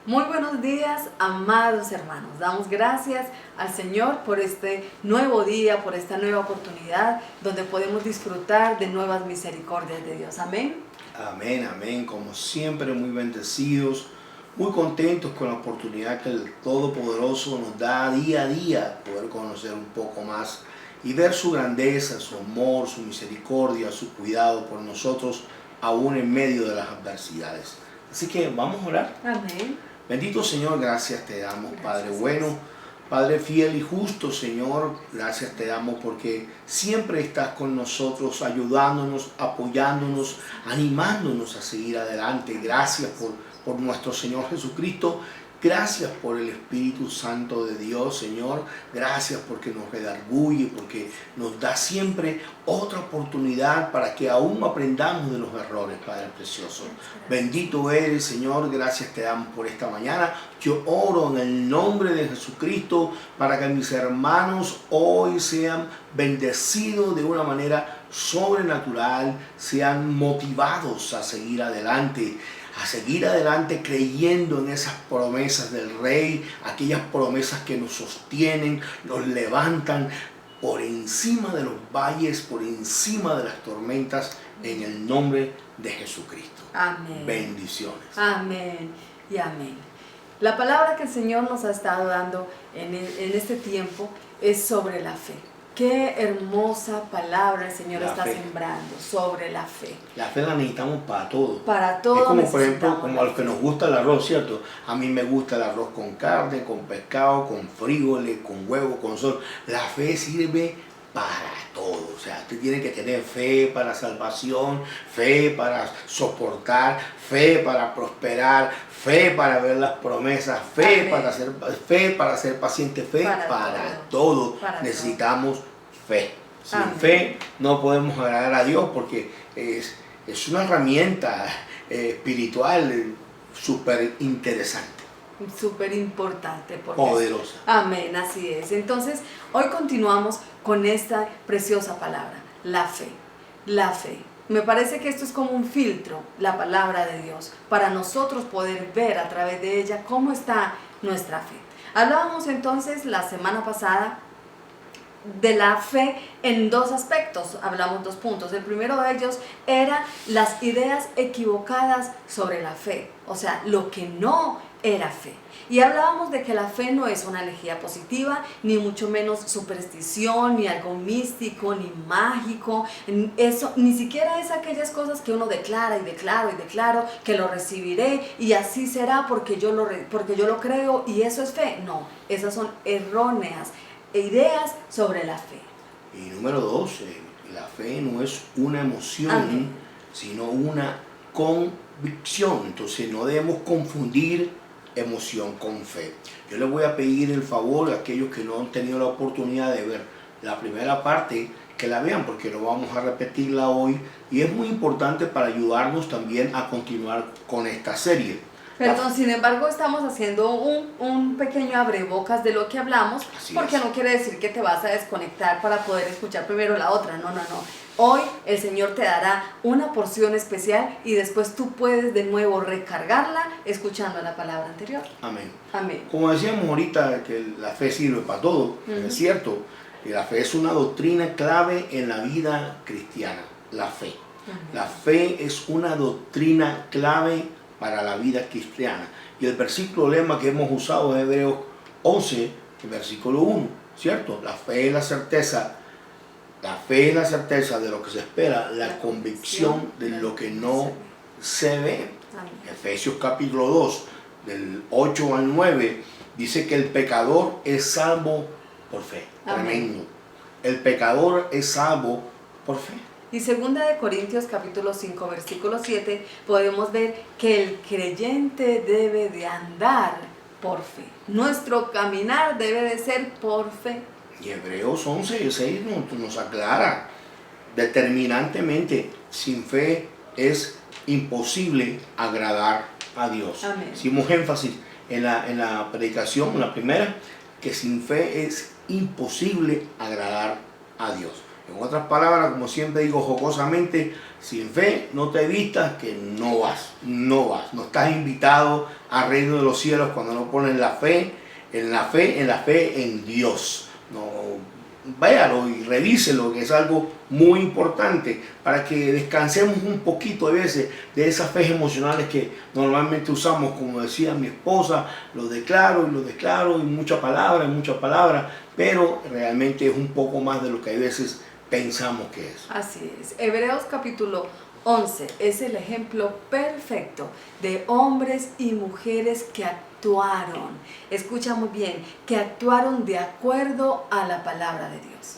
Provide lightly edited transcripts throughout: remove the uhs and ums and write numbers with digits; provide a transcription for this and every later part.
Muy buenos días, amados hermanos. Damos gracias al Señor por este nuevo día, por esta nueva oportunidad donde podemos disfrutar de nuevas misericordias de Dios. Amén. Amén, amén. Como siempre, muy bendecidos, muy contentos con la oportunidad que el Todopoderoso nos da día a día, poder conocer un poco más y ver su grandeza, su amor, su misericordia, su cuidado por nosotros, aún en medio de las adversidades. Así que vamos a orar. Amén. Bendito Señor, gracias te damos, Gracias, Padre Dios. bueno, Padre fiel y justo, Señor, gracias te damos porque siempre estás con nosotros, ayudándonos, apoyándonos, animándonos a seguir adelante. Gracias por nuestro Señor Jesucristo. Gracias por el Espíritu Santo de Dios, Señor. Gracias porque nos redarguye, porque nos da siempre otra oportunidad para que aún aprendamos de los errores, Padre Precioso. Bendito eres, Señor. Gracias te damos por esta mañana. Yo oro en el nombre de Jesucristo para que mis hermanos hoy sean bendecidos de una manera sobrenatural, sean motivados a seguir adelante creyendo en esas promesas del Rey, aquellas promesas que nos sostienen, nos levantan por encima de los valles, por encima de las tormentas, en el nombre de Jesucristo. Amén. Bendiciones. Amén y amén. La palabra que el Señor nos ha estado dando en este tiempo es sobre la fe. Qué hermosa palabra el Señor está sembrando sobre la fe. La fe la necesitamos para todo. Para todo. Es como, por ejemplo, como a los que nos gusta el arroz, ¿cierto? A mí me gusta el arroz con carne, con pescado, con frijoles, con huevo, con sol. La fe sirve para todo. O sea, usted tiene que tener fe para salvación, fe para soportar, fe para prosperar, fe para ver las promesas, fe para ser paciente, fe para todo. Necesitamos fe. Sin fe no podemos agradar a Dios porque es una herramienta espiritual súper interesante. Súper importante. Poderosa. Amén, así es. Entonces, hoy continuamos con esta preciosa palabra, la fe. La fe. Me parece que esto es como un filtro, la palabra de Dios, para nosotros poder ver a través de ella cómo está nuestra fe. Hablábamos entonces la semana pasada de la fe en dos aspectos, hablamos dos puntos. El primero de ellos era las ideas equivocadas sobre la fe, o sea, lo que no era fe. Y hablábamos de que la fe no es una energía positiva, ni mucho menos superstición, ni algo místico, ni mágico. Eso ni siquiera es aquellas cosas que uno declara y declaro y declaro que lo recibiré y así será porque yo lo creo y eso es fe. No, esas son erróneas ideas sobre la fe. Y número 2, la fe no es una emoción, Amén, sino una convicción. Entonces no debemos confundir emoción con fe. Yo les voy a pedir el favor a aquellos que no han tenido la oportunidad de ver la primera parte, que la vean porque no vamos a repetirla hoy y es muy importante para ayudarnos también a continuar con esta serie. Perdón, sin embargo, estamos haciendo un pequeño abrebocas de lo que hablamos, porque no quiere decir que te vas a desconectar para poder escuchar primero la otra. No. Hoy el Señor te dará una porción especial y después tú puedes de nuevo recargarla escuchando la palabra anterior. Amén. Amén. Como decíamos ahorita, que la fe sirve para todo, es cierto. Y la fe es una doctrina clave en la vida cristiana, la fe. La fe es una doctrina clave para la vida cristiana. Y el versículo lema que hemos usado es Hebreos 11, el versículo 1, ¿cierto? La fe es la certeza de lo que se espera, la convicción de lo que no se ve. Efesios capítulo 2, del 8 al 9, dice que el pecador es salvo por fe. Tremendo. El pecador es salvo por fe. Y 2 Corintios capítulo 5 versículo 7 podemos ver que el creyente debe de andar por fe. Nuestro caminar debe de ser por fe. Y Hebreos 11, 6 nos aclara determinantemente, sin fe es imposible agradar a Dios. Amén. Hicimos énfasis en la predicación, la primera, que sin fe es imposible agradar a Dios. En otras palabras, como siempre digo jocosamente, sin fe no te vistas que no vas, no vas. No estás invitado al reino de los cielos cuando no pones la fe, en Dios. No, véalo y revíselo, que es algo muy importante para que descansemos un poquito a veces de esas fe emocionales que normalmente usamos. Como decía mi esposa, lo declaro y mucha palabra, pero realmente es un poco más de lo que a veces pensamos que es. Así es. Hebreos capítulo 11 es el ejemplo perfecto de hombres y mujeres que actuaron, escucha muy bien, que actuaron de acuerdo a la palabra de Dios.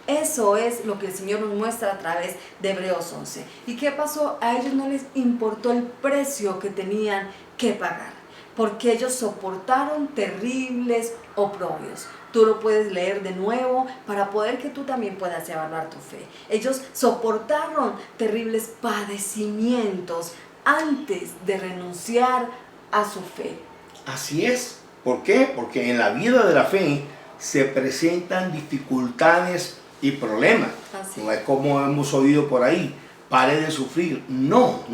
Eso es lo que el Señor nos muestra a través de Hebreos 11. ¿Y qué pasó? A ellos no les importó el precio que tenían que pagar, porque ellos soportaron terribles oprobios. Tú lo puedes leer de nuevo para poder que tú también puedas evaluar tu fe. Ellos soportaron terribles padecimientos antes de renunciar a su fe. Así es. ¿Por qué? Porque en la vida de la fe se presentan dificultades y problemas. Así. No es como hemos oído por ahí, pare de sufrir. No.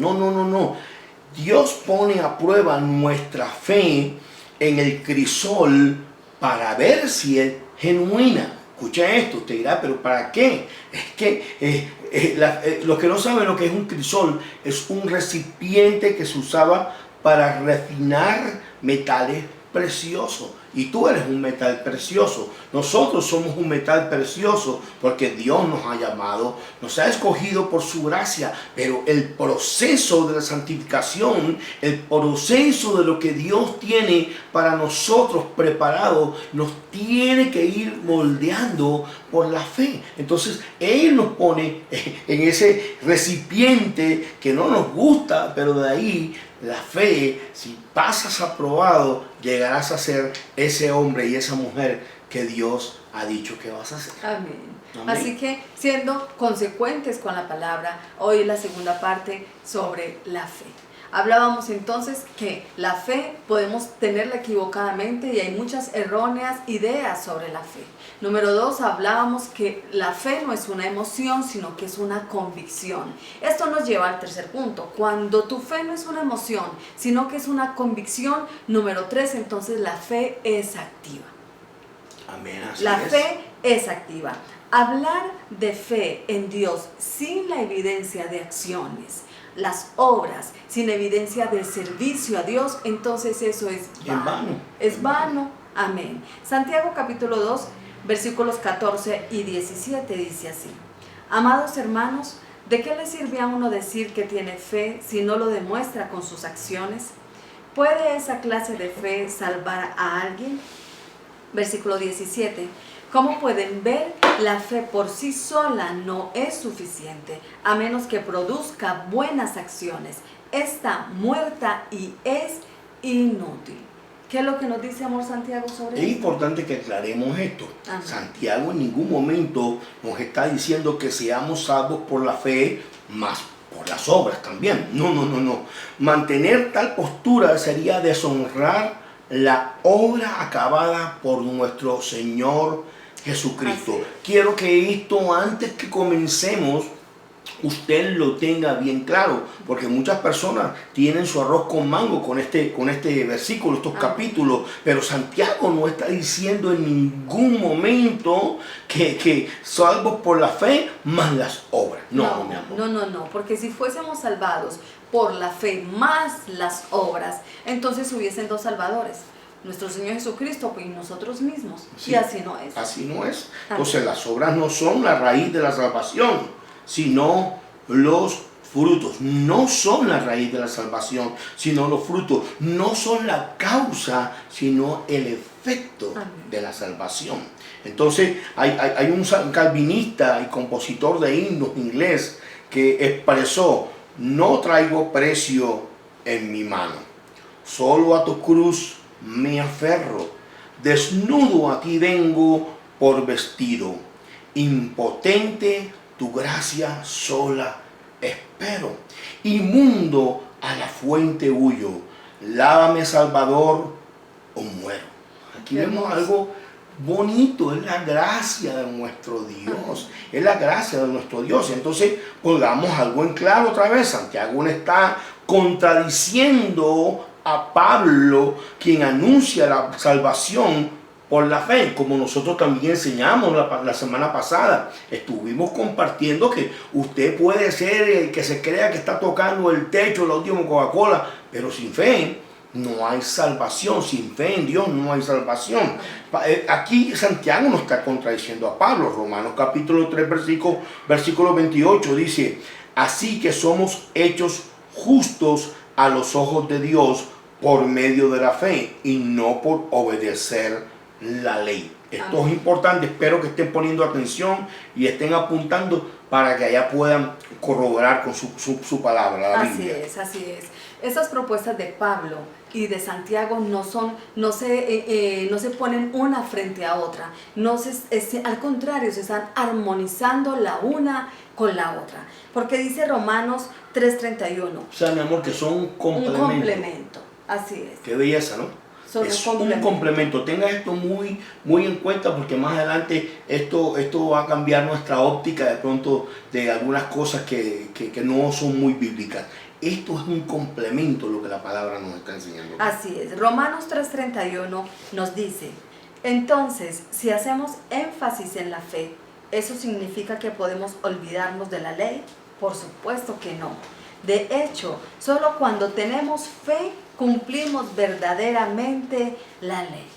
Dios pone a prueba nuestra fe en el crisol para ver si es genuina. Escucha esto, usted dirá, pero ¿para qué? Es que los que no saben lo que es un crisol, es un recipiente que se usaba para refinar metales preciosos. Y tú eres un metal precioso. Nosotros somos un metal precioso porque Dios nos ha llamado, nos ha escogido por su gracia. Pero el proceso de la santificación, el proceso de lo que Dios tiene para nosotros preparado, nos tiene que ir moldeando por la fe. Entonces Él nos pone en ese recipiente que no nos gusta, pero de ahí la fe, si pasas aprobado, llegarás a ser ese hombre y esa mujer que Dios ha dicho que vas a ser. Amén. Amén. Así que, siendo consecuentes con la palabra, hoy es la segunda parte sobre la fe. Hablábamos entonces que la fe podemos tenerla equivocadamente y hay muchas erróneas ideas sobre la fe. Número 2, hablábamos que la fe no es una emoción, sino que es una convicción. Esto nos lleva al tercer punto. Cuando tu fe no es una emoción, sino que es una convicción. Número 3, entonces la fe es activa. Amén, así La es. fe es activa. Hablar de fe en Dios sin la evidencia de acciones, las obras, sin evidencia de servicio a Dios, entonces eso es vano. En vano. Es vano. Amén. Santiago capítulo 2, versículos 14 y 17 dice así: Amados hermanos, ¿de qué le sirve a uno decir que tiene fe si no lo demuestra con sus acciones? ¿Puede esa clase de fe salvar a alguien? Versículo 17. Como pueden ver, la fe por sí sola no es suficiente, a menos que produzca buenas acciones. Está muerta y es inútil. ¿Qué es lo que nos dice Amor Santiago sobre Es esto? importante que aclaremos esto. Ajá. Santiago en ningún momento nos está diciendo que seamos salvos por la fe, más por las obras también. No. Mantener tal postura sería deshonrar la obra acabada por nuestro Señor Jesucristo. Así es. Quiero que esto, antes que comencemos, usted lo tenga bien claro, porque muchas personas tienen su arroz con mango con este versículo, estos capítulos, pero Santiago no está diciendo en ningún momento que salvos por la fe más las obras. No, mi amor. No, porque si fuésemos salvados por la fe más las obras, entonces hubiesen dos salvadores, nuestro Señor Jesucristo y nosotros mismos. Sí, y así no es. Así no es. Entonces las obras no son la raíz de la salvación, sino los frutos. No son la raíz de la salvación, sino los frutos. No son la causa, sino el efecto de la salvación. Entonces hay un calvinista y compositor de himnos inglés que expresó: no traigo precio en mi mano, solo a tu cruz me aferro, desnudo a ti vengo por vestido, impotente tu gracia sola espero, inmundo a la fuente huyo, lávame Salvador o muero. Aquí vemos algo bonito, es la gracia de nuestro Dios, es la gracia de nuestro Dios. Entonces, pongamos algo en claro otra vez. Santiago no está contradiciendo a Pablo, quien anuncia la salvación por la fe, como nosotros también enseñamos la semana pasada. Estuvimos compartiendo que usted puede ser el que se crea que está tocando el techo de la última Coca-Cola, pero sin fe no hay salvación. Sin fe en Dios no hay salvación. Aquí Santiago no está contradiciendo a Pablo. Romanos capítulo 3 versículo 28 dice: así que somos hechos justos a los ojos de Dios por medio de la fe y no por obedecer la ley. Esto es importante. Espero que estén poniendo atención y estén apuntando para que allá puedan corroborar con su palabra, la Biblia. Así es. Esas propuestas de Pablo y de Santiago no se ponen una frente a otra. Al contrario, se están armonizando la una con la otra. Porque dice Romanos 3:31. O sea, mi amor, que son un complemento. Un complemento, así es. Qué belleza, ¿no? Es un complemento. Tenga esto muy, muy en cuenta, porque más adelante esto va a cambiar nuestra óptica de pronto de algunas cosas que no son muy bíblicas. Esto es un complemento, lo que la palabra nos está enseñando. Así es. Romanos 3:31 nos dice: entonces, si hacemos énfasis en la fe, ¿eso significa que podemos olvidarnos de la ley? Por supuesto que no. De hecho, solo cuando tenemos fe cumplimos verdaderamente la ley.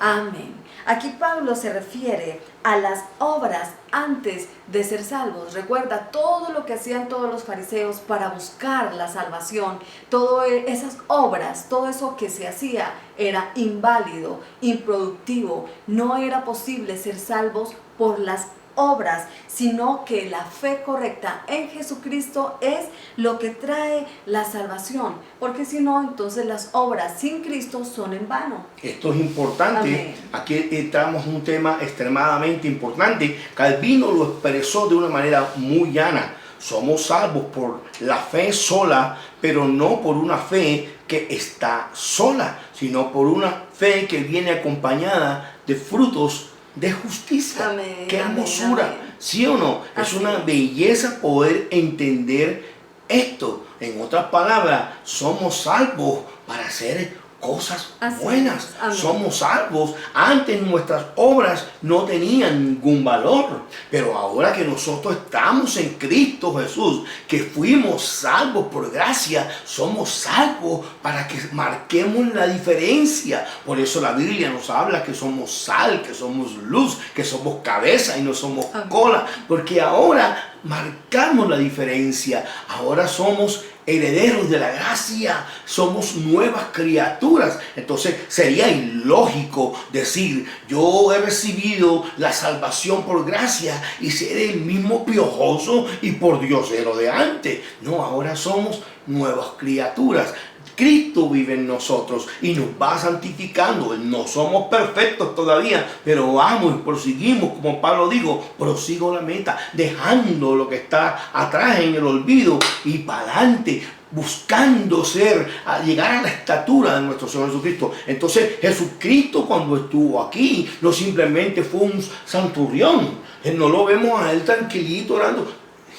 Amén. Aquí Pablo se refiere a las obras antes de ser salvos. Recuerda todo lo que hacían todos los fariseos para buscar la salvación. Todas esas obras, todo eso que se hacía era inválido, improductivo. No era posible ser salvos por las obras, sino que la fe correcta en Jesucristo es lo que trae la salvación, porque si no, entonces las obras sin Cristo son en vano. Esto es importante. Amén. Aquí entramos en un tema extremadamente importante. Calvino lo expresó de una manera muy llana: somos salvos por la fe sola, pero no por una fe que está sola, sino por una fe que viene acompañada de frutos de justicia. Amén, qué hermosura, amén. ¿Sí o no? Así es una belleza poder entender esto. En otras palabras, somos salvos para hacer cosas buenas. Somos salvos. Antes nuestras obras no tenían ningún valor, pero ahora que nosotros estamos en Cristo Jesús, que fuimos salvos por gracia, somos salvos para que marquemos la diferencia. Por eso la Biblia nos habla que somos sal, que somos luz, que somos cabeza y no somos cola, porque ahora marcamos la diferencia. Ahora somos herederos de la gracia, somos nuevas criaturas. Entonces sería ilógico decir: yo he recibido la salvación por gracia y seré el mismo piojoso y por diosero de antes. No, ahora somos nuevas criaturas. Cristo vive en nosotros y nos va santificando. No somos perfectos todavía, pero vamos y proseguimos, como Pablo dijo: prosigo la meta, dejando lo que está atrás en el olvido y para adelante, buscando llegar a la estatura de nuestro Señor Jesucristo. Entonces Jesucristo, cuando estuvo aquí, no simplemente fue un santurrión. No lo vemos a él tranquilito orando.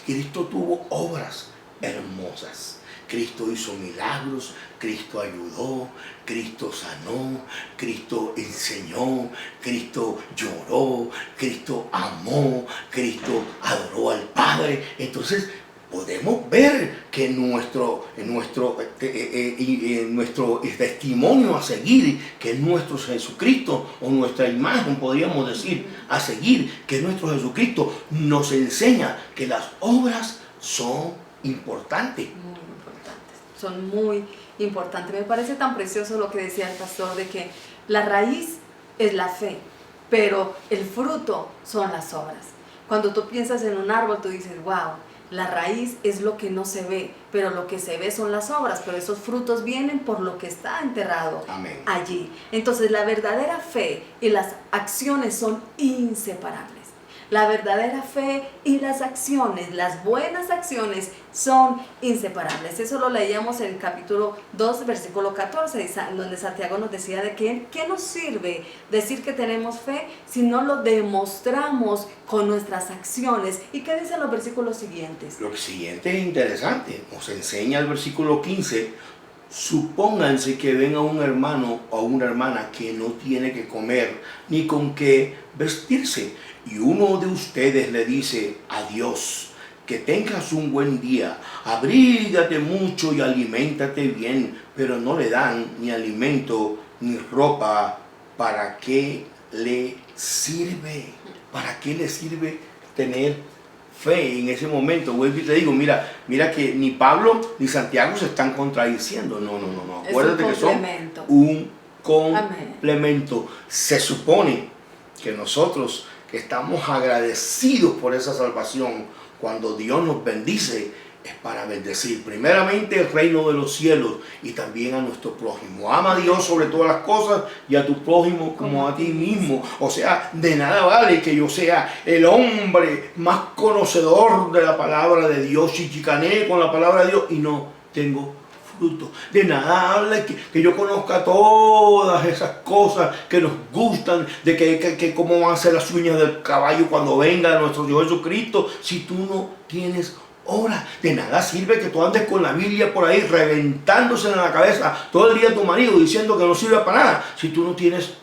Cristo tuvo obras hermosas. Cristo hizo milagros, Cristo ayudó, Cristo sanó, Cristo enseñó, Cristo lloró, Cristo amó, Cristo adoró al Padre. Entonces podemos ver que nuestro testimonio a seguir, que es nuestro Jesucristo, o nuestra imagen, podríamos decir, a seguir, que es nuestro Jesucristo, nos enseña que las obras son importantes. Son muy importantes. Me parece tan precioso lo que decía el pastor, de que la raíz es la fe, pero el fruto son las obras. Cuando tú piensas en un árbol, tú dices: wow, la raíz es lo que no se ve, pero lo que se ve son las obras, pero esos frutos vienen por lo que está enterrado. Amén. Allí. Entonces la verdadera fe y las acciones son inseparables. La verdadera fe y las acciones, las buenas acciones, son inseparables. Eso lo leíamos en el capítulo 2, versículo 14, donde Santiago nos decía de que ¿qué nos sirve decir que tenemos fe si no lo demostramos con nuestras acciones? ¿Y qué dicen los versículos siguientes? Lo siguiente es interesante. Nos enseña el versículo 15. Supónganse que ven a un hermano o a una hermana que no tiene que comer ni con qué vestirse, y uno de ustedes le dice: adiós, que tengas un buen día, abrígate mucho y aliméntate bien, pero no le dan ni alimento ni ropa. ¿Para qué le sirve? ¿Para qué le sirve tener fe en ese momento? Vuelvo y te digo, mira que ni Pablo ni Santiago se están contradiciendo. No. Acuérdate que son un complemento. Amén. Se supone que nosotros que estamos agradecidos por esa salvación, cuando Dios nos bendice, es para bendecir primeramente el reino de los cielos y también a nuestro prójimo. Ama a Dios sobre todas las cosas y a tu prójimo como a ti mismo. O sea, de nada vale que yo sea el hombre más conocedor de la palabra de Dios y chicanee con la palabra de Dios y no tengo fruto. De nada habla que yo conozca todas esas cosas que nos gustan, de que cómo van a ser las uñas del caballo cuando venga nuestro Dios Jesucristo, si tú no tienes obra. De nada sirve que tú andes con la Biblia por ahí reventándose en la cabeza todo el día a tu marido diciendo que no sirve para nada si tú no tienes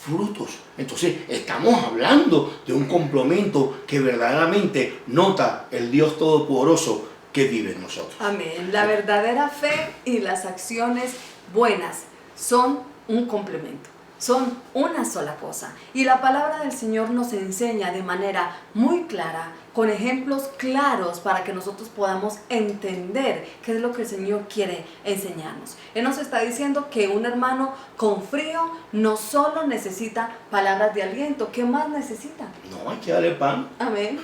frutos. Entonces estamos hablando de un complemento que verdaderamente nota el Dios Todopoderoso que vive en nosotros. Amén. La verdadera fe y las acciones buenas son un complemento. Son una sola cosa. Y la palabra del Señor nos enseña de manera muy clara, con ejemplos claros, para que nosotros podamos entender qué es lo que el Señor quiere enseñarnos. Él nos está diciendo que un hermano con frío no solo necesita palabras de aliento. ¿Qué más necesita? No, hay que darle pan. Amén.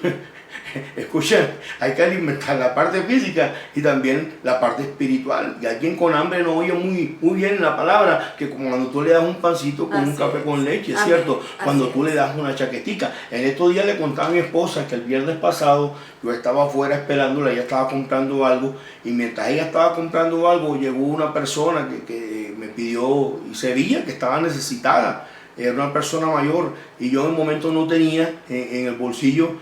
Escucha, hay que alimentar la parte física y también la parte espiritual. Y alguien con hambre no oye muy bien la palabra, que como cuando tú le das un pancito con un café con leche, amén, ¿cierto? Cuando tú le das una chaquetica. En estos días le contaba a mi esposa que el viernes pasado yo estaba afuera esperándola, ella estaba comprando algo, y mientras ella estaba comprando algo llegó una persona que me pidió, y se veía que estaba necesitada. Era una persona mayor y yo en el momento no tenía en el bolsillo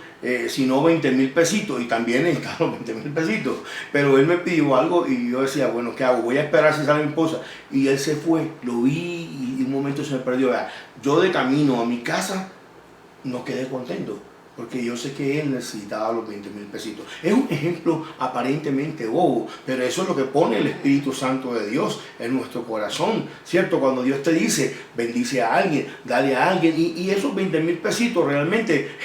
sino 20,000 pesitos, y también necesitaba los 20,000 pesitos. Pero él me pidió algo y yo decía, bueno, ¿qué hago? Voy a esperar si sale mi esposa. Y él se fue, lo vi y un momento se me perdió. Yo de camino a mi casa no quedé contento, porque yo sé que él necesitaba los 20,000 pesitos. Es un ejemplo aparentemente bobo, pero eso es lo que pone el Espíritu Santo de Dios en nuestro corazón, ¿cierto? Cuando Dios te dice, bendice a alguien, dale a alguien, y esos 20,000 pesitos realmente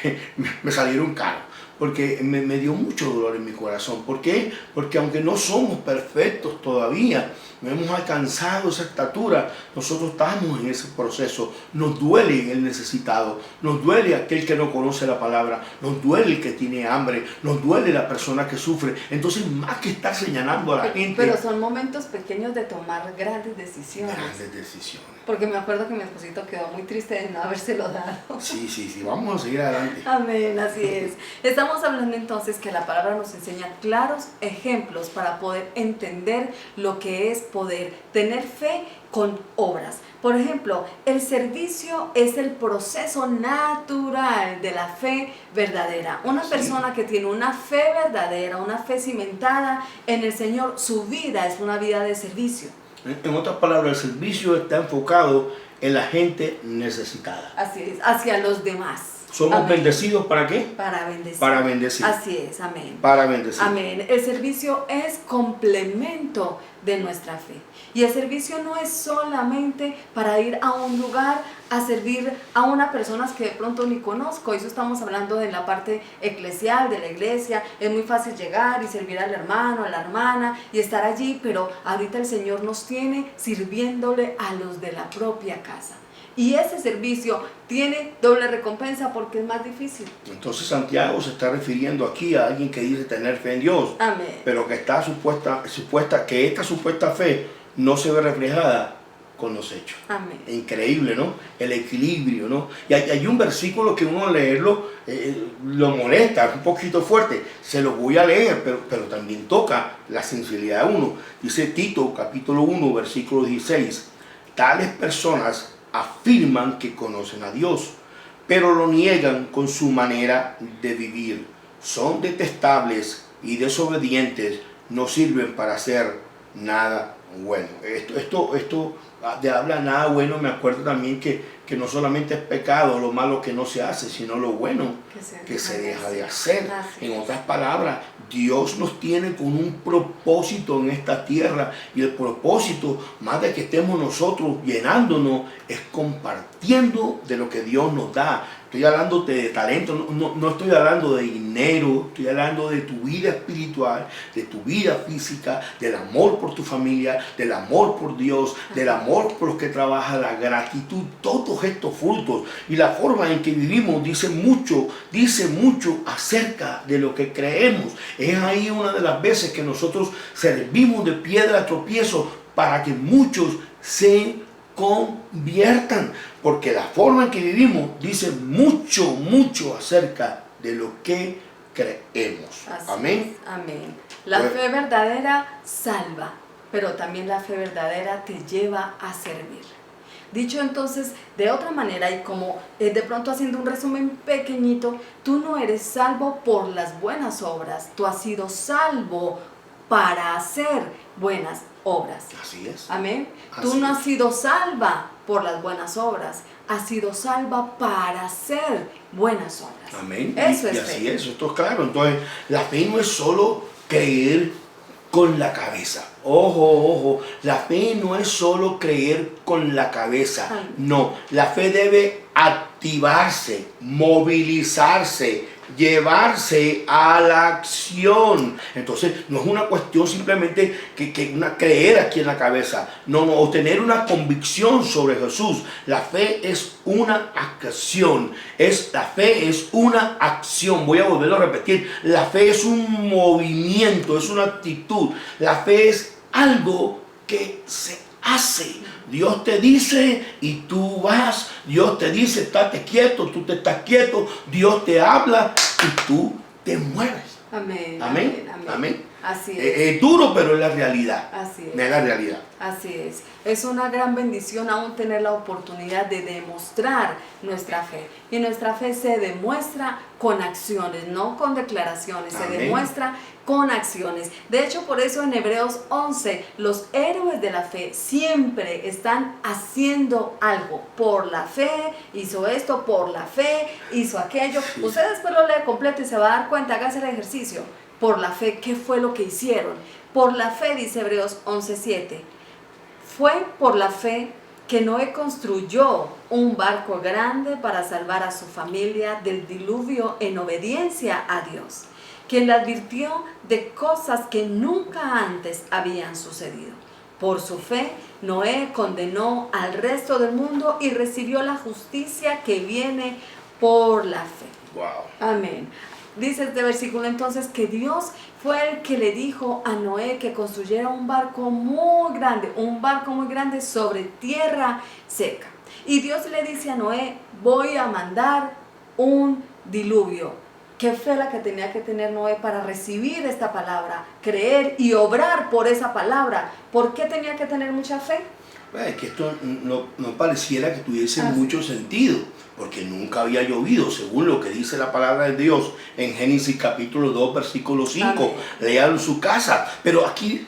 me salieron caros, porque me dio mucho dolor en mi corazón. ¿Por qué? Porque aunque no somos perfectos todavía, no hemos alcanzado esa estatura, nosotros estamos en ese proceso. Nos duele el necesitado, nos duele aquel que no conoce la palabra, nos duele el que tiene hambre, nos duele la persona que sufre. Entonces, más que estar señalando a la gente... Pero son momentos pequeños de tomar grandes decisiones. Grandes decisiones. Porque me acuerdo que mi esposito quedó muy triste de no habérselo dado. Sí, vamos a seguir adelante. Amén, así es. Estamos hablando entonces que la palabra nos enseña claros ejemplos para poder entender lo que es poder tener fe con obras. Por ejemplo, el servicio es el proceso natural de la fe verdadera. Una persona que tiene una fe verdadera, una fe cimentada en el Señor, su vida es una vida de servicio. En otras palabras, el servicio está enfocado en la gente necesitada. Así es, hacia los demás. ¿Somos amén. Bendecidos para qué? Para bendecir. Para bendecir. Así es, amén. Para bendecir. Amén. El servicio es complemento de nuestra fe. Y el servicio no es solamente para ir a un lugar a servir a una persona que de pronto ni conozco. Eso estamos hablando de la parte eclesial de la iglesia. Es muy fácil llegar y servir al hermano, a la hermana y estar allí, pero ahorita el Señor nos tiene sirviéndole a los de la propia casa. Y ese servicio tiene doble recompensa porque es más difícil. Entonces Santiago se está refiriendo aquí a alguien que dice tener fe en Dios. Amén. Pero que está que esta supuesta fe no se ve reflejada con los hechos. Amén. Increíble, ¿no? El equilibrio, ¿no? Y hay un versículo que uno al leerlo lo molesta, un poquito fuerte. Se lo voy a leer, pero también toca la sensibilidad de uno. Dice Tito, capítulo 1, versículo 16. Tales personas afirman que conocen a Dios, pero lo niegan con su manera de vivir. Son detestables y desobedientes, no sirven para hacer nada bueno. Esto de habla nada bueno, me acuerdo también que no solamente es pecado lo malo que no se hace, sino lo bueno que se deja de hacer. En otras palabras, Dios nos tiene con un propósito en esta tierra, y el propósito, más de que estemos nosotros llenándonos, es compartiendo de lo que Dios nos da. Estoy hablando de talento, no estoy hablando de dinero, estoy hablando de tu vida espiritual, de tu vida física, del amor por tu familia, del amor por Dios, del amor por los que trabajan, la gratitud, todos estos frutos. Y la forma en que vivimos dice mucho acerca de lo que creemos. Es ahí una de las veces que nosotros servimos de piedra de tropiezo para que muchos se conviertan, porque la forma en que vivimos dice mucho acerca de lo que creemos. Amén. Amén. La fe verdadera salva, pero también la fe verdadera te lleva a servir. Dicho entonces de otra manera, y como de pronto haciendo un resumen pequeñito, tú no eres salvo por las buenas obras, tú has sido salvo para hacer buenas obras. Así es. Amén. Así Tú no es. has sido salva por las buenas obras, has sido salva para hacer buenas obras. Amén. Eso y es así fe. es, esto es claro. Entonces, la fe no es solo creer con la cabeza. Ojo, la fe no es solo creer con la cabeza. Amén. No, la fe debe activarse, movilizarse, llevarse a la acción. Entonces no es una cuestión simplemente que creer aquí en la cabeza, no, o tener una convicción sobre Jesús. La fe es una acción, la fe es una acción. Voy a volverlo a repetir: la fe es un movimiento, es una actitud. La fe es algo que se hace. Dios te dice y tú vas. Dios te dice estate quieto, tú te estás quieto. Dios te habla y tú te mueves. Amén. Amén. Amén. Amén. Así es. Es duro, pero es la realidad. Así es. Es la realidad. Así es. Es una gran bendición aún tener la oportunidad de demostrar nuestra fe. Y nuestra fe se demuestra con acciones, no con declaraciones. Amén. Se demuestra con acciones. De hecho, por eso en Hebreos 11, los héroes de la fe siempre están haciendo algo. Por la fe, hizo esto, por la fe, hizo aquello. Sí. Usted después lo lee completo y se va a dar cuenta, hágase el ejercicio. Por la fe, ¿qué fue lo que hicieron? Por la fe, dice Hebreos 11:7. Fue por la fe que Noé construyó un barco grande para salvar a su familia del diluvio en obediencia a Dios, quien le advirtió de cosas que nunca antes habían sucedido. Por su fe, Noé condenó al resto del mundo y recibió la justicia que viene por la fe. Wow. Amén. Dice este versículo entonces que Dios fue el que le dijo a Noé que construyera un barco muy grande sobre tierra seca. Y Dios le dice a Noé: voy a mandar un diluvio. ¿Qué fe la que tenía que tener Noé para recibir esta palabra, creer y obrar por esa palabra? ¿Por qué tenía que tener mucha fe? Es que esto no pareciera que tuviese mucho sentido, porque nunca había llovido, según lo que dice la palabra de Dios en Génesis capítulo 2, versículo 5. Amén. Léalo en su casa. Pero aquí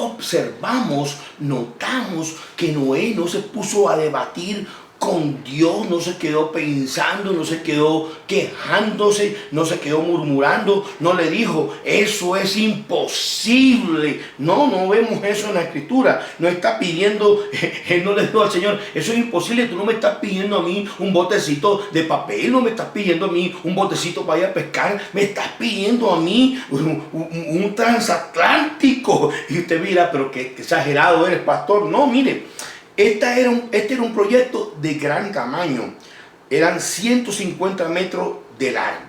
notamos que Noé no se puso a debatir con Dios, no se quedó pensando, no se quedó quejándose, no se quedó murmurando, no le dijo: eso es imposible. No vemos eso en la escritura. No está pidiendo, él no le dijo al Señor: eso es imposible, tú no me estás pidiendo a mí un botecito de papel, no me estás pidiendo a mí un botecito para ir a pescar, me estás pidiendo a mí un transatlántico. Y usted mira: pero qué exagerado eres, pastor. No, mire, este era un proyecto de gran tamaño. Eran 150 metros de largo,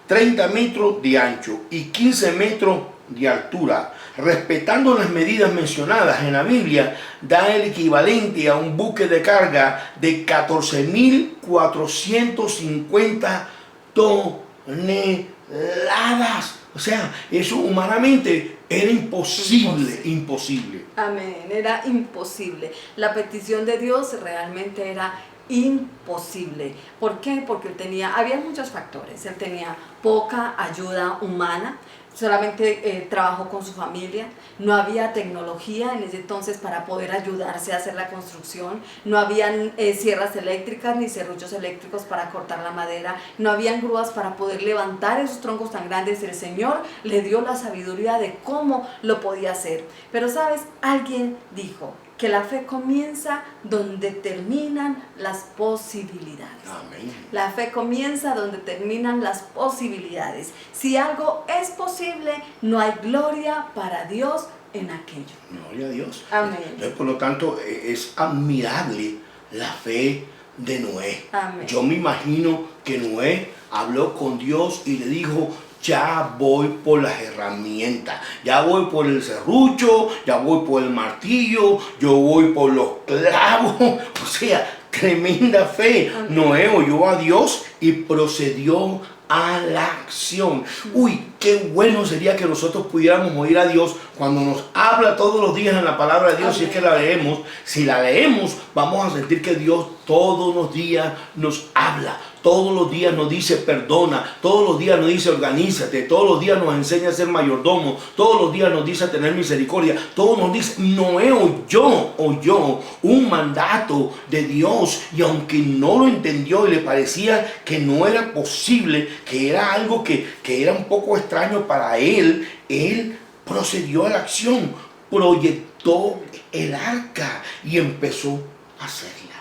30 metros de ancho y 15 metros de altura, respetando las medidas mencionadas en la Biblia, da el equivalente a un buque de carga de 14.450 toneladas. O sea, eso humanamente era imposible. Amén, era imposible. La petición de Dios realmente era imposible. ¿Por qué? Porque había muchos factores. Él tenía poca ayuda humana, solamente trabajó con su familia, no había tecnología en ese entonces para poder ayudarse a hacer la construcción, no habían sierras eléctricas ni serruchos eléctricos para cortar la madera, no habían grúas para poder levantar esos troncos tan grandes. El Señor le dio la sabiduría de cómo lo podía hacer. Pero sabes, alguien dijo que la fe comienza donde terminan las posibilidades. Amén. La fe comienza donde terminan las posibilidades. Si algo es posible, no hay gloria para Dios en aquello. Gloria a Dios. Amén. Entonces, por lo tanto, es admirable la fe de Noé. Amén. Yo me imagino que Noé habló con Dios y le dijo: ya voy por las herramientas, ya voy por el serrucho, ya voy por el martillo, yo voy por los clavos. O sea, tremenda fe. Amén. Noé oyó a Dios y procedió a la acción. Uy, qué bueno sería que nosotros pudiéramos oír a Dios cuando nos habla todos los días en la palabra de Dios. Amén. Si es que la leemos, si la leemos, vamos a sentir que Dios todos los días nos habla. Todos los días nos dice perdona, todos los días nos dice organízate, todos los días nos enseña a ser mayordomo, todos los días nos dice a tener misericordia, todos nos dice. Noé oyó un mandato de Dios, y aunque no lo entendió y le parecía que no era posible, que era algo que era un poco extraño para él procedió a la acción, proyectó el arca y empezó a hacerla.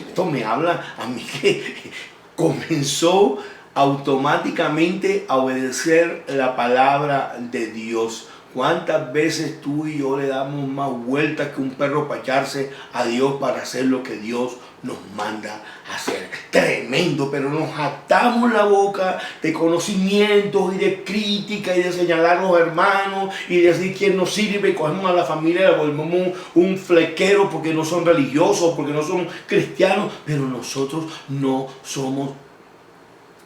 Esto me habla a mí que comenzó automáticamente a obedecer la palabra de Dios. ¿Cuántas veces tú y yo le damos más vueltas que un perro para echarse a Dios para hacer lo que Dios nos manda a hacer? Tremendo, pero nos atamos la boca de conocimientos y de crítica y de señalar a los hermanos y de decir quién nos sirve, y cogemos a la familia y la volvemos un flequero porque no son religiosos, porque no son cristianos, pero nosotros no somos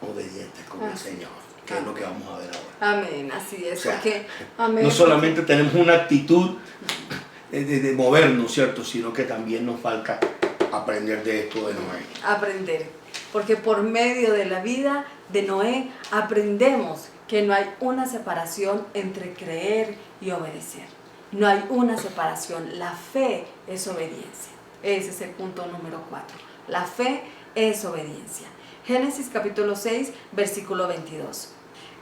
obedientes con el Señor, que es lo que vamos a ver ahora. Amén, así es. O sea, porque, amén, no solamente tenemos una actitud de movernos, ¿cierto? Sino que también nos falta aprender de esto de Noé. Aprender, porque por medio de la vida de Noé aprendemos que no hay una separación entre creer y obedecer. No hay una separación. La fe es obediencia. Ese es el punto número 4. La fe es obediencia. Génesis capítulo 6, versículo 22.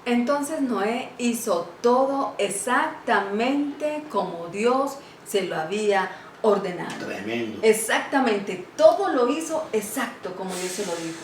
Entonces Noé hizo todo exactamente como Dios se lo había ordenado. Tremendo. Exactamente, todo lo hizo exacto como Dios se lo dijo.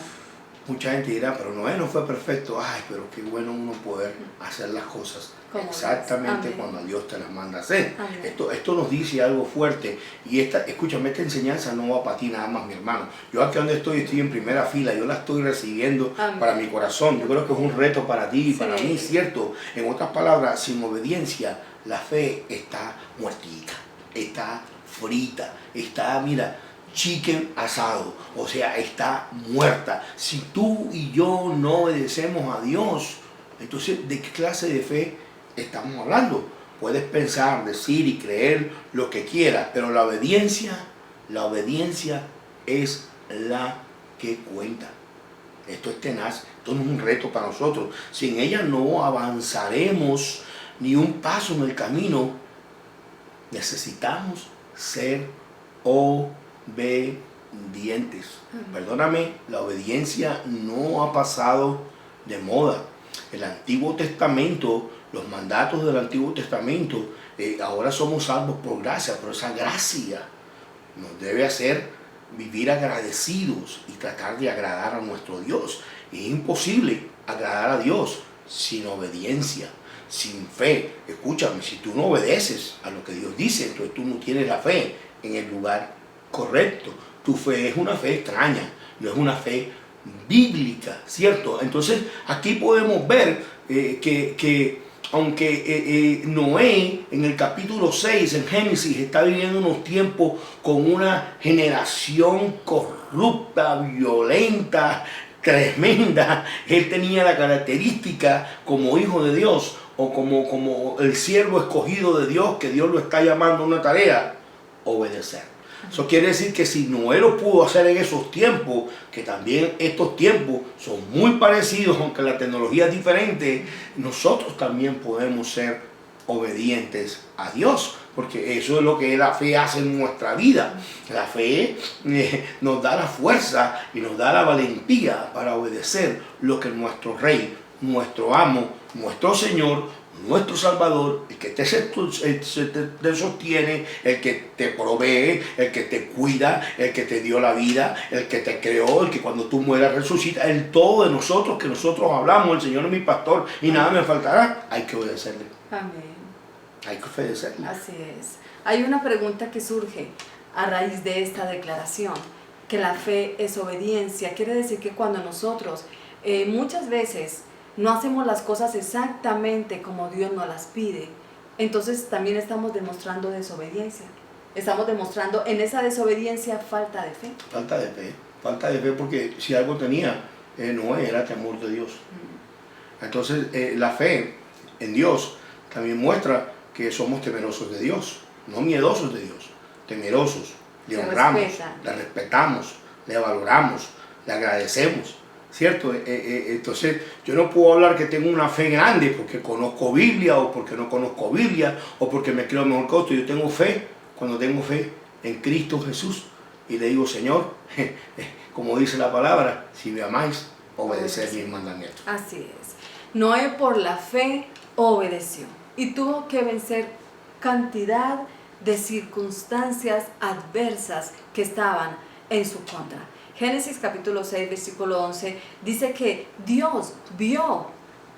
Mucha gente dirá, pero Noé no fue perfecto. Ay, pero qué bueno uno poder hacer las cosas Como exactamente Dios. cuando Dios te las manda a hacer. Amén. Esto nos dice algo fuerte. Y escúchame, esta enseñanza no va para ti nada más, mi hermano. Yo aquí donde estoy en primera fila. Yo la estoy recibiendo Amén. para mi corazón. Yo creo que es un reto para ti y Sí. para mí, ¿cierto? En otras palabras, sin obediencia, la fe está muertica, está frita, está, mira, chicken asado, o sea, está muerta. Si tú y yo no obedecemos a Dios, entonces, ¿de qué clase de fe estamos hablando? Puedes pensar, decir y creer lo que quieras, pero la obediencia es la que cuenta. Esto es tenaz, esto no es un reto para nosotros. Sin ella no avanzaremos ni un paso en el camino. Necesitamos ser obedientes. Perdóname, la obediencia no ha pasado de moda. El Antiguo Testamento, los mandatos del Antiguo Testamento, ahora somos salvos por gracia, pero esa gracia nos debe hacer vivir agradecidos y tratar de agradar a nuestro Dios. Es imposible agradar a Dios sin obediencia, sin fe. Escúchame, si tú no obedeces a lo que Dios dice, entonces tú no tienes la fe en el lugar correcto. Tu fe es una fe extraña, no es una fe bíblica, ¿cierto? Entonces aquí podemos ver que aunque Noé en el capítulo 6 en Génesis está viviendo unos tiempos con una generación corrupta, violenta, tremenda, él tenía la característica como hijo de Dios o como el siervo escogido de Dios, que Dios lo está llamando a una tarea, obedecer. Eso quiere decir que si Noé lo pudo hacer en esos tiempos, que también estos tiempos son muy parecidos, aunque la tecnología es diferente, nosotros también podemos ser obedientes a Dios, porque eso es lo que la fe hace en nuestra vida. La fe nos da la fuerza y nos da la valentía para obedecer lo que nuestro Rey, nuestro amo, nuestro Señor, nuestro Salvador, el que te sostiene, el que te provee, el que te cuida, el que te dio la vida, el que te creó, el que cuando tú mueras resucita, el todo de nosotros, que nosotros hablamos, el Señor es mi pastor y nada me faltará. Hay que obedecerle. Amén. Hay que obedecerle. Así es. Hay una pregunta que surge a raíz de esta declaración, que la fe es obediencia. Quiere decir que cuando nosotros muchas veces no hacemos las cosas exactamente como Dios nos las pide, entonces también estamos demostrando desobediencia. Estamos demostrando en esa desobediencia falta de fe. Falta de fe porque si algo tenía Noé era temor de Dios. Entonces la fe en Dios también muestra que somos temerosos de Dios, no miedosos de Dios, temerosos, le honramos, le respetamos, le valoramos, le agradecemos. ¿Cierto? Entonces yo no puedo hablar que tengo una fe grande porque conozco Biblia o porque no conozco Biblia o porque me creo mejor que otro. Yo tengo fe cuando tengo fe en Cristo Jesús y le digo, Señor, como dice la palabra, si me amáis, obedeced mis mandamientos. Así es. Noé por la fe obedeció y tuvo que vencer cantidad de circunstancias adversas que estaban en su contra. Génesis capítulo 6, versículo 11, dice que Dios vio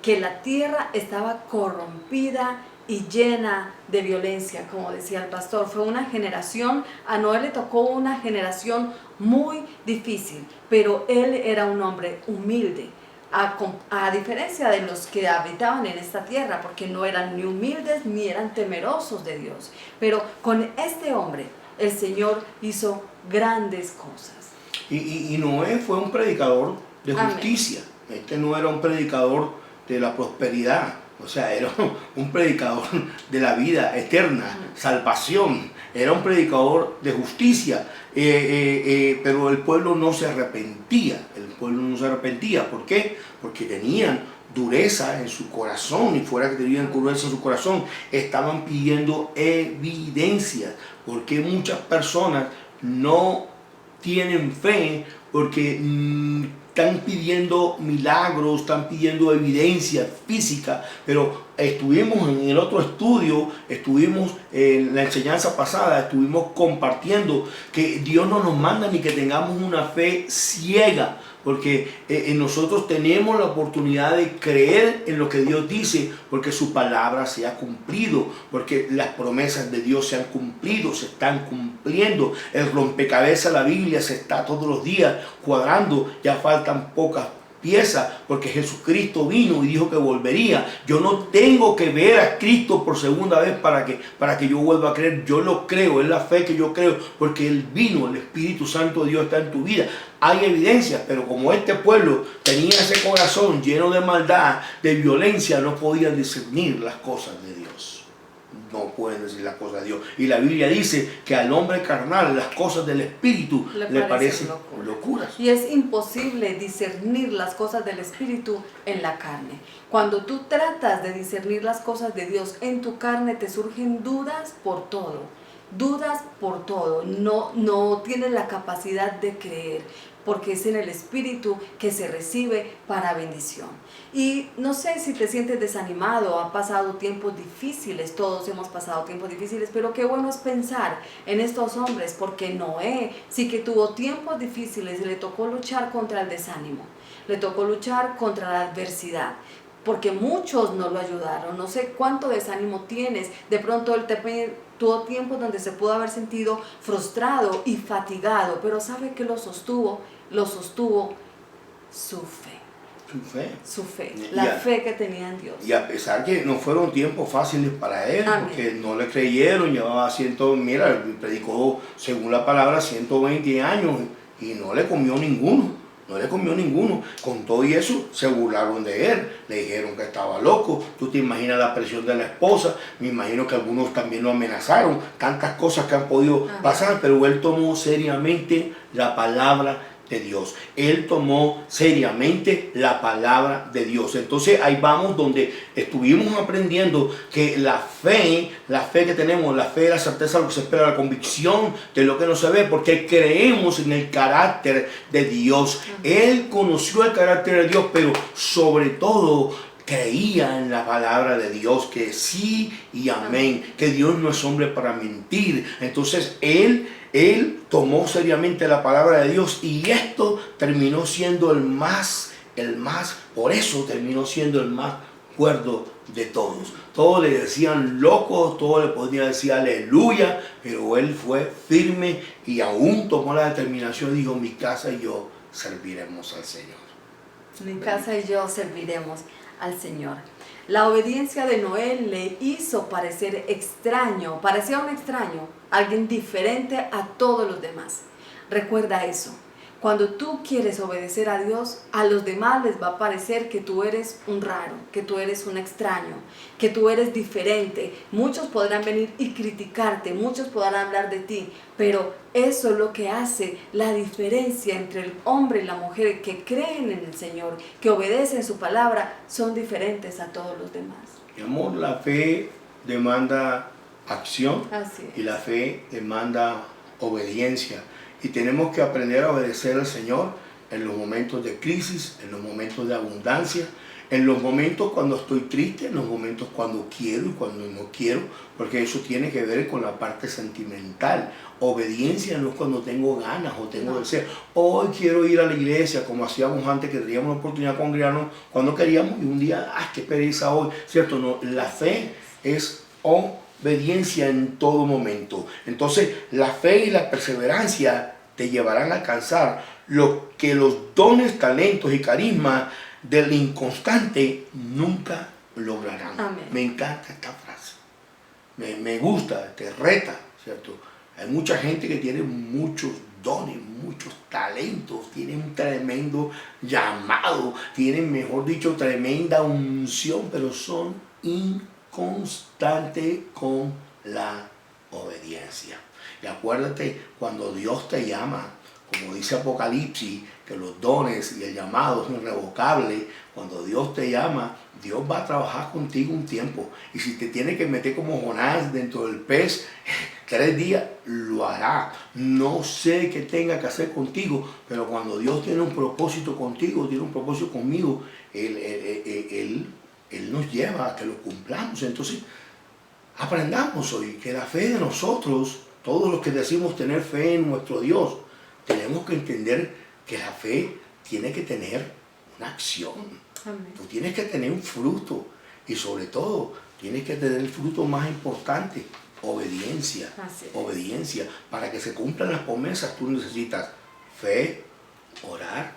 que la tierra estaba corrompida y llena de violencia, como decía el pastor. Fue una generación, a Noé le tocó una generación muy difícil, pero él era un hombre humilde, a diferencia de los que habitaban en esta tierra, porque no eran ni humildes ni eran temerosos de Dios. Pero con este hombre, el Señor hizo grandes cosas. Y Noé fue un predicador de justicia. Amén. Este no era un predicador de la prosperidad, o sea, era un predicador de la vida eterna, salvación. Era un predicador de justicia, pero el pueblo no se arrepentía. ¿Por qué? Porque tenían dureza en su corazón, y fuera que tenían dureza en su corazón, estaban pidiendo evidencia. Porque muchas personas no tienen fe porque están pidiendo milagros, están pidiendo evidencia física, pero estuvimos en el otro estudio, estuvimos en la enseñanza pasada, estuvimos compartiendo que Dios no nos manda ni que tengamos una fe ciega, porque nosotros tenemos la oportunidad de creer en lo que Dios dice, porque su palabra se ha cumplido, porque las promesas de Dios se han cumplido, se están cumpliendo. El rompecabezas, la Biblia, se está todos los días cuadrando, ya faltan pocas piezas, porque Jesucristo vino y dijo que volvería. Yo no tengo que ver a Cristo por segunda vez para que yo vuelva a creer. Yo lo creo, es la fe que yo creo, porque Él vino, el Espíritu Santo de Dios está en tu vida. Hay evidencias, pero como este pueblo tenía ese corazón lleno de maldad, de violencia, no podían discernir las cosas de Dios. No pueden decir las cosas de Dios. Y la Biblia dice que al hombre carnal las cosas del Espíritu le parecen locuras. Y es imposible discernir las cosas del Espíritu en la carne. Cuando tú tratas de discernir las cosas de Dios en tu carne, te surgen dudas por todo. Dudas por todo. No tienes la capacidad de creer, porque es en el Espíritu que se recibe para bendición. Y no sé si te sientes desanimado, han pasado tiempos difíciles, todos hemos pasado tiempos difíciles, pero qué bueno es pensar en estos hombres, porque Noé sí que tuvo tiempos difíciles, le tocó luchar contra el desánimo, le tocó luchar contra la adversidad, porque muchos no lo ayudaron. No sé cuánto desánimo tienes, de pronto él tuvo tiempos donde se pudo haber sentido frustrado y fatigado, pero ¿sabe qué lo sostuvo? Lo sostuvo su fe. Su fe. Su fe, Y la a- fe que tenía en Dios. Y a pesar que no fueron tiempos fáciles para él, Amén. porque no le creyeron, llevaba mira, predicó según la palabra 120 años y no le comió ninguno, no le comió ninguno. Con todo y eso se burlaron de él, le dijeron que estaba loco. Tú te imaginas la presión de la esposa, me imagino que algunos también lo amenazaron, tantas cosas que han podido Amén. pasar, pero él tomó seriamente la palabra de Dios. Él tomó seriamente la palabra de Dios. Entonces ahí vamos donde estuvimos aprendiendo que la fe que tenemos, la fe es la certeza de lo que se espera, la convicción de lo que no se ve, porque creemos en el carácter de Dios. Él conoció el carácter de Dios, pero sobre todo creía en la palabra de Dios, que sí y amén, que Dios no es hombre para mentir. Entonces él tomó seriamente la palabra de Dios y esto terminó siendo por eso terminó siendo el más cuerdo de todos. Todos le decían locos, todos le podían decir aleluya, pero él fue firme y aún tomó la determinación y dijo, mi casa y yo serviremos al Señor. Mi casa y yo serviremos al Señor. La obediencia de Noé le hizo parecía un extraño, alguien diferente a todos los demás. Recuerda eso. Cuando tú quieres obedecer a Dios, a los demás les va a parecer que tú eres un raro, que tú eres un extraño, que tú eres diferente. Muchos podrán venir y criticarte, muchos podrán hablar de ti, pero eso es lo que hace la diferencia entre el hombre y la mujer que creen en el Señor, que obedecen su palabra, son diferentes a todos los demás. Mi amor, la fe demanda acción. Así es. Y la fe demanda obediencia. Y tenemos que aprender a obedecer al Señor en los momentos de crisis, en los momentos de abundancia, en los momentos cuando estoy triste, en los momentos cuando quiero y cuando no quiero, porque eso tiene que ver con la parte sentimental. Obediencia no es cuando tengo ganas o tengo deseo. Hoy quiero ir a la iglesia, como hacíamos antes, que teníamos la oportunidad de congregarnos cuando queríamos, y un día, qué pereza hoy, ¿cierto? No, la fe es obediencia en todo momento. Entonces la fe y la perseverancia te llevarán a alcanzar lo que los dones, talentos y carismas del inconstante nunca lograrán. Amén. Me encanta esta frase, me gusta, te reta, ¿cierto? Hay mucha gente que tiene muchos dones, muchos talentos, tienen un tremendo llamado, tienen, mejor dicho, tremenda unción, pero son inconstantes con la obediencia. Y acuérdate, cuando Dios te llama, como dice Apocalipsis, que los dones y el llamado son irrevocables, cuando Dios te llama, Dios va a trabajar contigo un tiempo. Y si te tiene que meter como Jonás dentro del pez 3 días, lo hará. No sé qué tenga que hacer contigo, pero cuando Dios tiene un propósito contigo, tiene un propósito conmigo, Él nos lleva a que lo cumplamos. Entonces, aprendamos hoy que la fe de nosotros, todos los que decimos tener fe en nuestro Dios, tenemos que entender que la fe tiene que tener una acción. Amén. Tú tienes que tener un fruto y sobre todo tienes que tener el fruto más importante, obediencia. Así es. Obediencia. Para que se cumplan las promesas tú necesitas fe, orar,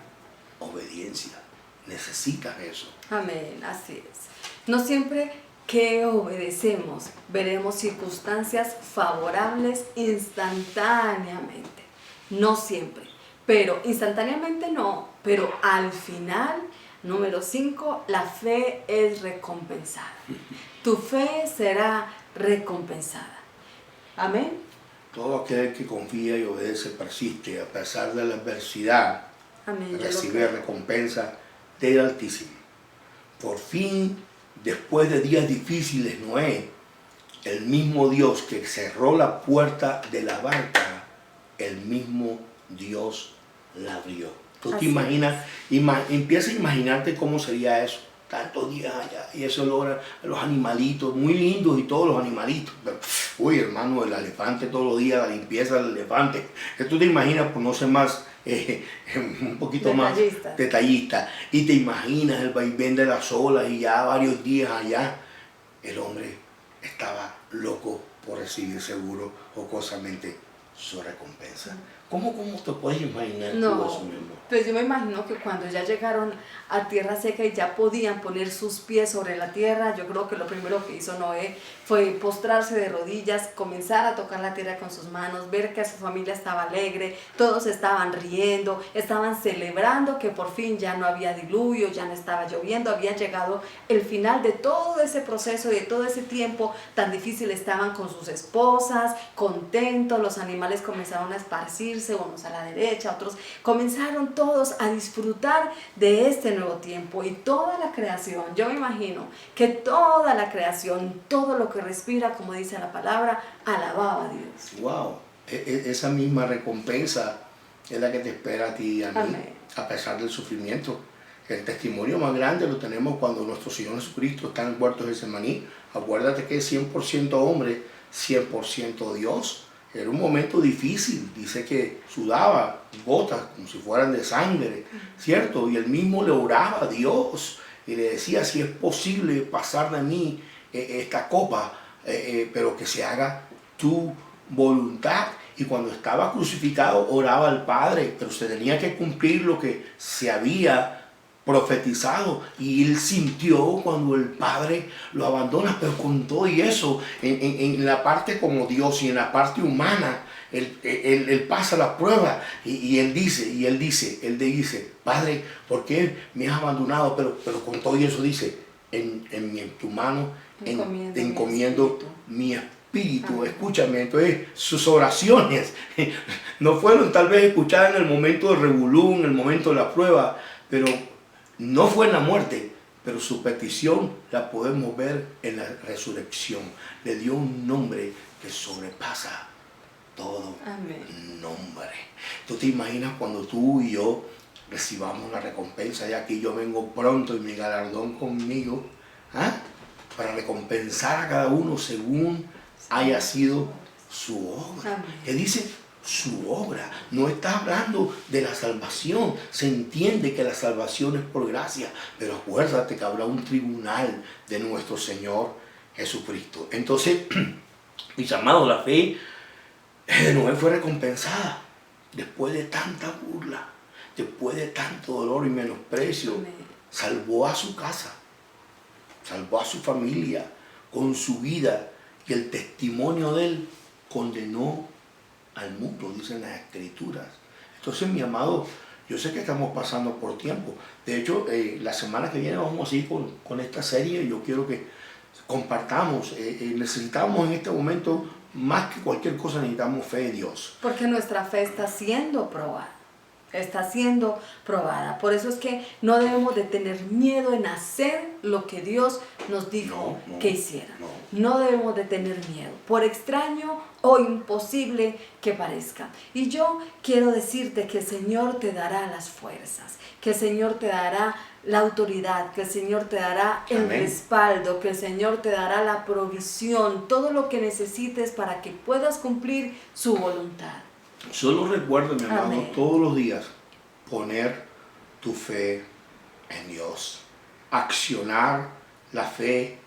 obediencia. Necesitas eso. Amén, así es. No siempre que obedecemos veremos circunstancias favorables instantáneamente. No siempre, pero instantáneamente no, pero al final, número 5, la fe es recompensada. Tu fe será recompensada. Amén. Todo aquel que confía y obedece persiste a pesar de la adversidad. Amén. Yo lo Recibe creo. recompensa del Altísimo. Por fin, después de días difíciles, Noé, el mismo Dios que cerró la puerta de la barca, el mismo Dios la abrió. Tú te Así imaginas, empieza a imaginarte cómo sería eso. Tantos días allá, y eso logra los animalitos, muy lindos y todos los animalitos. Pero, uy, hermano, el elefante todos los días, la limpieza del elefante. Que tú te imaginas, por no ser más, un poquito Detallista. más detallista. Y te imaginas el vaivén de las olas y ya varios días allá. El hombre estaba loco por recibir seguro, jocosamente, su recompensa. ¿Cómo te puedes imaginar tú No, eso, mi amor? pues yo me imagino que cuando ya llegaron a tierra seca y ya podían poner sus pies sobre la tierra, yo creo que lo primero que hizo Noé fue postrarse de rodillas, comenzar a tocar la tierra con sus manos, ver que su familia estaba alegre, todos estaban riendo, estaban celebrando que por fin ya no había diluvio, ya no estaba lloviendo, había llegado el final de todo ese proceso y de todo ese tiempo tan difícil. Estaban con sus esposas, contentos, los animales comenzaron a esparcirse, unos a la derecha, otros comenzaron todos a disfrutar de este nuevo tiempo. Y toda la creación, yo me imagino que toda la creación, todo lo que respira, como dice la palabra, alababa a Dios. Wow, esa misma recompensa es la que te espera a ti y a mí, Amén. a pesar del sufrimiento. El testimonio más grande lo tenemos cuando nuestro Señor Jesucristo está en el huerto de Getsemaní. Acuérdate que es 100% hombre, 100% Dios. Era un momento difícil, dice que sudaba gotas como si fueran de sangre, ¿cierto? Y él mismo le oraba a Dios y le decía, si es posible pasar de mí esta copa, pero que se haga tu voluntad. Y cuando estaba crucificado oraba al Padre, pero se tenía que cumplir lo que se había profetizado, y él sintió cuando el Padre lo abandona. Pero con todo y eso, en la parte como Dios y en la parte humana, él pasa la prueba y él dice, Padre, ¿por qué me has abandonado? Pero con todo y eso dice, en tu mano te encomiendo mi espíritu. Amén. Escúchame, entonces sus oraciones no fueron tal vez escuchadas en el momento del revolú, en el momento de la prueba, pero no fue en la muerte, pero su petición la podemos ver en la resurrección. Le dio un nombre que sobrepasa todo Amén. nombre. ¿Tú te imaginas cuando tú y yo recibamos la recompensa? Ya que yo vengo pronto y mi galardón conmigo, ¿ah? Para recompensar a cada uno según haya sido su obra. Amén. Que dice su obra, no está hablando de la salvación. Se entiende que la salvación es por gracia, pero acuérdate que habrá un tribunal de nuestro Señor Jesucristo. Entonces, mis amados, la fe de Noé fue recompensada después de tanta burla, después de tanto dolor y menosprecio. Amén. Salvó a su casa, salvó a su familia con su vida, y el testimonio de él condenó al mundo, dicen las escrituras. Entonces, mi amado, yo sé que estamos pasando por tiempo. De hecho, la semana que viene vamos a ir con esta serie. Yo quiero que compartamos. Necesitamos en este momento, más que cualquier cosa, necesitamos fe en Dios. Porque nuestra fe está siendo probada. Está siendo probada. Por eso es que no debemos de tener miedo en hacer lo que Dios nos dijo que hiciera. No debemos de tener miedo, por extraño o imposible que parezca. Y yo quiero decirte que el Señor te dará las fuerzas, que el Señor te dará la autoridad, que el Señor te dará el Amén. respaldo, que el Señor te dará la provisión, todo lo que necesites para que puedas cumplir su voluntad. Solo recuerda, mi amado, Amén. todos los días poner tu fe en Dios. Accionar la fe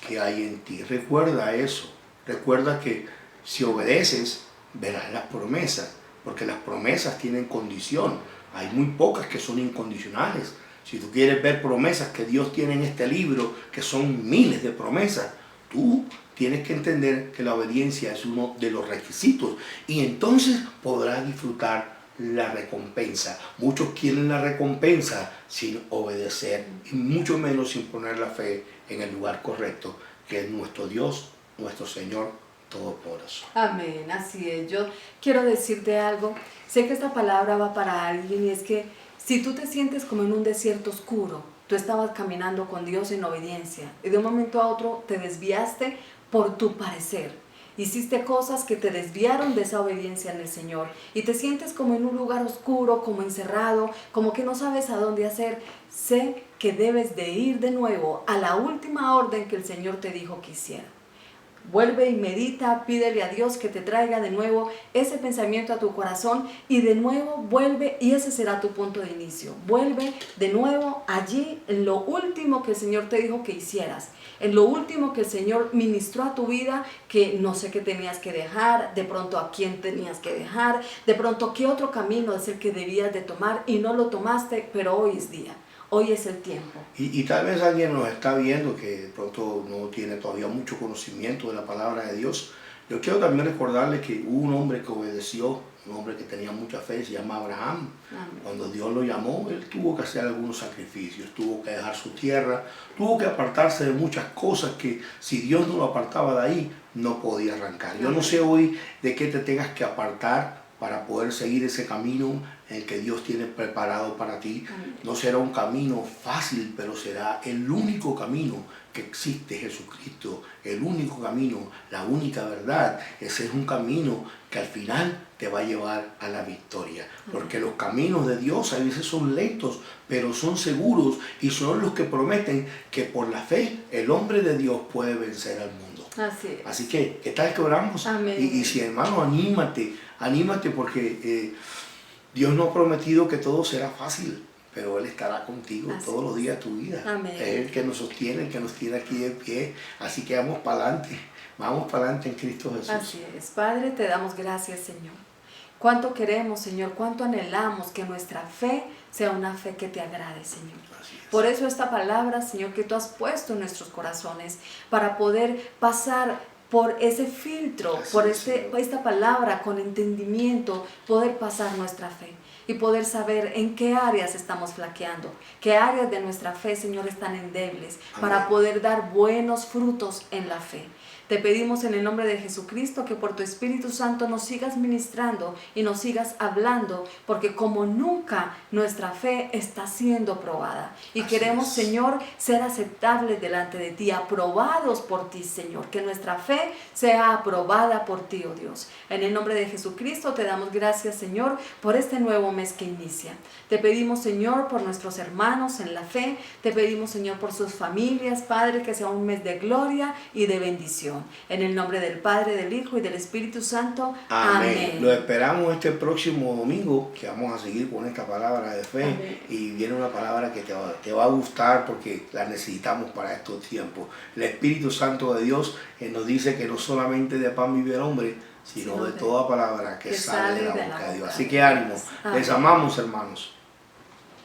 que hay en ti. Recuerda eso. Recuerda que si obedeces, verás las promesas, porque las promesas tienen condición. Hay muy pocas que son incondicionales. Si tú quieres ver promesas que Dios tiene en este libro, que son miles de promesas, tú tienes que entender que la obediencia es uno de los requisitos, y entonces podrás disfrutar la recompensa. Muchos quieren la recompensa sin obedecer, y mucho menos sin poner la fe en el lugar correcto, que es nuestro Dios, nuestro Señor Todopoderoso. Amén, así es. Yo quiero decirte algo. Sé que esta palabra va para alguien, y es que si tú te sientes como en un desierto oscuro, tú estabas caminando con Dios en obediencia y de un momento a otro te desviaste por tu parecer. Hiciste cosas que te desviaron de esa obediencia en el Señor y te sientes como en un lugar oscuro, como encerrado, como que no sabes a dónde hacer. Sé que debes de ir de nuevo a la última orden que el Señor te dijo que hiciera. Vuelve y medita, pídele a Dios que te traiga de nuevo ese pensamiento a tu corazón y de nuevo vuelve y ese será tu punto de inicio. Vuelve de nuevo allí en lo último que el Señor te dijo que hicieras, en lo último que el Señor ministró a tu vida, que no sé qué tenías que dejar, de pronto a quién tenías que dejar, de pronto qué otro camino es el que debías de tomar y no lo tomaste, pero hoy es día. Hoy es el tiempo. Y tal vez alguien nos está viendo que de pronto no tiene todavía mucho conocimiento de la palabra de Dios. Yo quiero también recordarle que hubo un hombre que obedeció, un hombre que tenía mucha fe, se llama Abraham. Amén. Cuando Dios lo llamó, él tuvo que hacer algunos sacrificios, tuvo que dejar su tierra, tuvo que apartarse de muchas cosas que si Dios no lo apartaba de ahí, no podía arrancar. Yo no sé hoy de qué te tengas que apartar para poder seguir ese camino en el que Dios tiene preparado para ti. No será un camino fácil, pero será el único camino que existe, Jesucristo, el único camino, la única verdad. Ese es un camino que al final te va a llevar a la victoria, porque los caminos de Dios a veces son lentos, pero son seguros y son los que prometen que por la fe el hombre de Dios puede vencer al mundo. Así que, ¿qué tal que oramos? Amén. Y si hermano, anímate porque Dios no ha prometido que todo será fácil, pero Él estará contigo todos los días de tu vida. Amén. Es el que nos sostiene, el que nos tiene aquí de pie. Así que vamos para adelante en Cristo Jesús. Así es. Padre, te damos gracias, Señor. Cuánto queremos, Señor, cuánto anhelamos que nuestra fe sea una fe que te agrade, Señor. Por eso esta palabra, Señor, que tú has puesto en nuestros corazones, para poder pasar por ese filtro, por esta palabra con entendimiento, poder pasar nuestra fe y poder saber en qué áreas estamos flaqueando, qué áreas de nuestra fe, Señor, están endebles, para poder dar buenos frutos en la fe. Te pedimos en el nombre de Jesucristo que por tu Espíritu Santo nos sigas ministrando y nos sigas hablando, porque como nunca nuestra fe está siendo probada. Y queremos, Señor, ser aceptables delante de ti, aprobados por ti, Señor. Que nuestra fe sea aprobada por ti, oh Dios. En el nombre de Jesucristo te damos gracias, Señor, por este nuevo mes que inicia. Te pedimos, Señor, por nuestros hermanos en la fe. Te pedimos, Señor, por sus familias, Padre, que sea un mes de gloria y de bendición. En el nombre del Padre, del Hijo y del Espíritu Santo. Amén. Lo esperamos este próximo domingo, que vamos a seguir con esta palabra de fe. Amén. Y viene una palabra que te va a gustar porque la necesitamos para estos tiempos. El Espíritu Santo de Dios nos dice que no solamente de pan vive el hombre, sino de toda palabra que sale de la boca de Dios. Así que ánimo. Les amamos, hermanos.